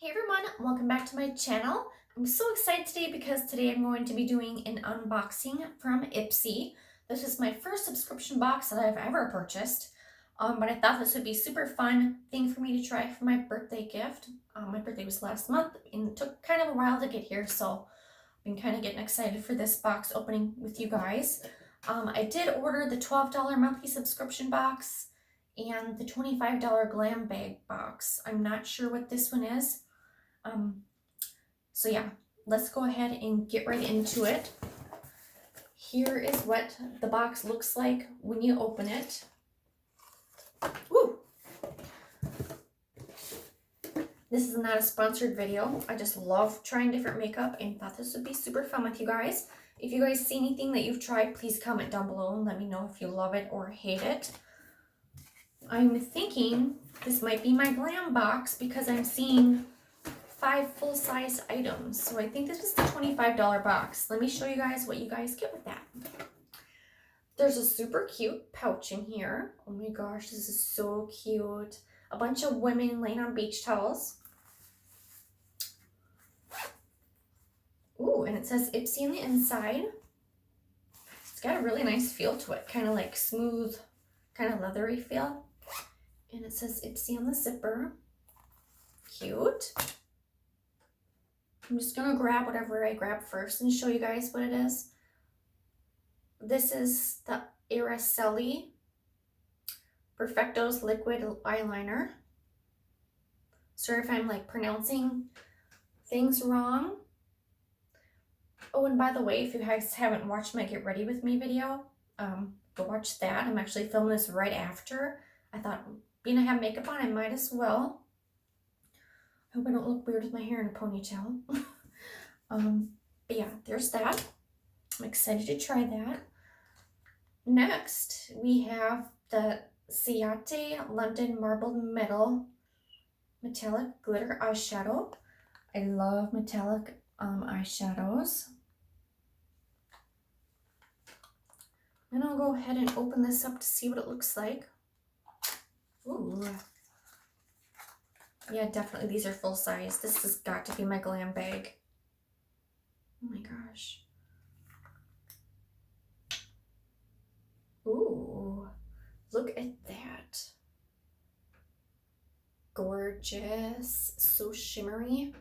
Hey everyone, welcome back to my channel. I'm so excited today because today I'm going to be doing an unboxing from Ipsy. This is my first subscription box that I've ever purchased, but I thought this would be a super fun thing for me to try for my birthday gift. My birthday was last month and it took kind of a while to get here, so I've been kind of getting excited for this box opening with you guys. I did order the $12 monthly subscription box and the $25 Glam bag box. I'm not sure what this one is. So yeah, let's go ahead and get right into it. Here is what the box looks like when you open it. Woo! This is not a sponsored video. I just love trying different makeup and thought this would be super fun with you guys. If you guys see anything that you've tried, please comment down below and let me know if you love it or hate it. I'm thinking this might be my Glam box because I'm seeing 5 full-size items. So I think this was the $25 box. Let me show you guys what you guys get with that. There's a super cute pouch in here. Oh my gosh, this is so cute. A bunch of women laying on beach towels. Ooh, and it says Ipsy on the inside. It's got a really nice feel to it, kind of like smooth, kind of leathery feel. And it says Ipsy on the zipper. Cute. I'm just going to grab whatever I grab first and show you guys what it is. This is the Araceli Perfecto's Liquid Eyeliner. Sorry if I'm like pronouncing things wrong. Oh, and by the way, if you guys haven't watched my Get Ready With Me video, go watch that. I'm actually filming this right after. I thought, being I have makeup on, I might as well. I hope I don't look weird with my hair in a ponytail. But yeah, there's that. I'm excited to try that. Next, we have the Ciate London Marbled Metal Metallic Glitter Eyeshadow. I love metallic eyeshadows. And I'll go ahead and open this up to see what it looks like. Ooh. Yeah, definitely these are full size. This has got to be my Glam bag. Oh my gosh. Ooh, look at that. Gorgeous, so shimmery.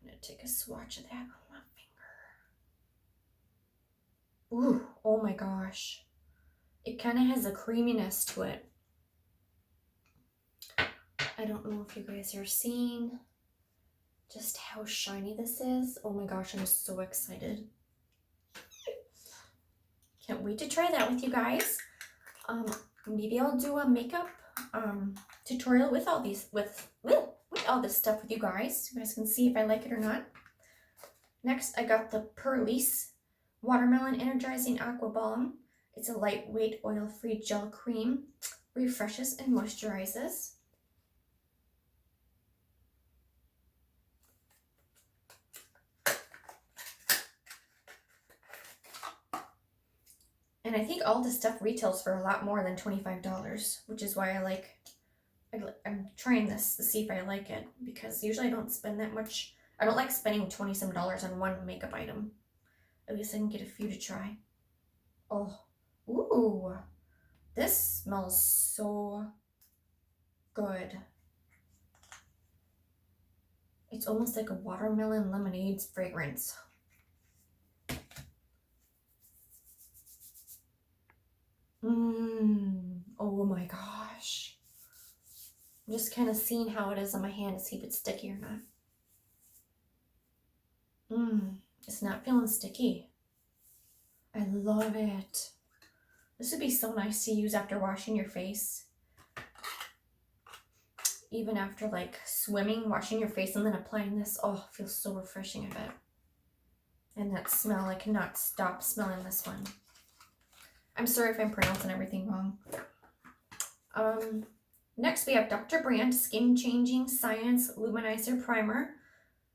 I'm gonna take a swatch of that on my finger. Ooh, oh my gosh. It kind of has a creaminess to it. I don't know if you guys are seeing just how shiny this is. Oh my gosh, I'm so excited. Can't wait to try that with you guys. Maybe I'll do a makeup tutorial with all these with all this stuff with you guys. You guys can see if I like it or not. Next, I got the Perlice Watermelon Energizing Aqua Balm. It's a lightweight oil-free gel cream. Refreshes and moisturizes. And I think all this stuff retails for a lot more than $25, which is why I'm trying this to see if I like it, because usually I don't spend that much. I don't like spending $20-some on one makeup item. At least I can get a few to try. Oh, ooh, this smells so good. It's almost like a watermelon lemonade fragrance. Oh my gosh. I'm just kind of seeing how it is on my hand to see if it's sticky or not. It's not feeling sticky. I love it. This would be so nice to use after washing your face. Even after like swimming, washing your face and then applying this. Oh, it feels so refreshing, I bet. And that smell, I cannot stop smelling this one. I'm sorry if I'm pronouncing everything wrong. Next we have Dr. Brandt Skin Changing Science Luminizer Primer.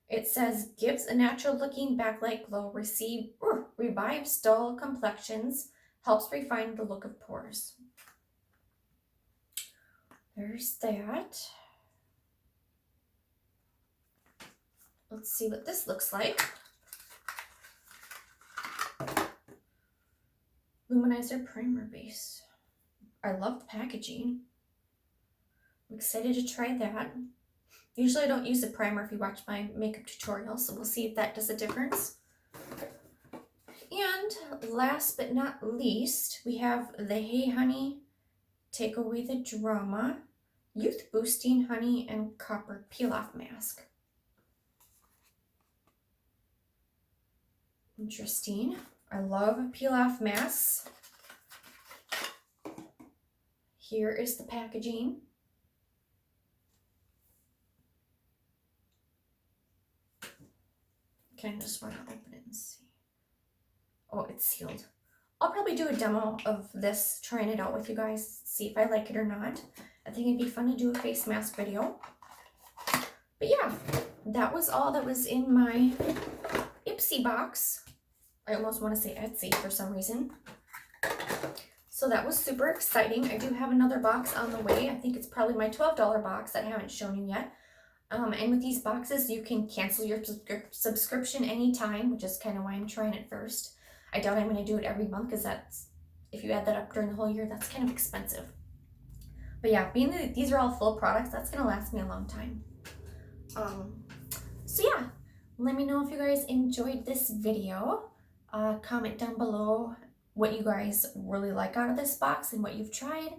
It says, gives a natural looking backlight glow, revives dull complexions, helps refine the look of pores. There's that. Let's see what this looks like. Luminizer primer base. I love the packaging. I'm excited to try that. Usually I don't use a primer if you watch my makeup tutorial, so we'll see if that does a difference. And last but not least, we have the Hey Honey Take Away the Drama Youth Boosting Honey and Copper Peel Off Mask. Interesting. I love peel off masks. Here is the packaging. Kind of just want to open it and see. Oh, it's sealed. I'll probably do a demo of this, trying it out with you guys, see if I like it or not. I think it'd be fun to do a face mask video. But yeah, that was all that was in my Ipsy box. I almost want to say Etsy for some reason. So that was super exciting. I do have another box on the way. I think it's probably my $12 box that I haven't shown you yet. And with these boxes, you can cancel your subscription anytime, which is kind of why I'm trying it first. I doubt I'm going to do it every month because that's, if you add that up during the whole year, that's kind of expensive. But yeah, being that these are all full products, that's going to last me a long time. So yeah, let me know if you guys enjoyed this video. Comment down below what you guys really like out of this box and what you've tried.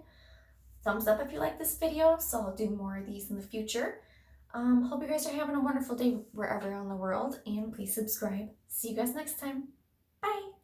Thumbs up if you like this video, so I'll do more of these in the future. Hope you guys are having a wonderful day wherever on the world, and please subscribe. See you guys next time. Bye!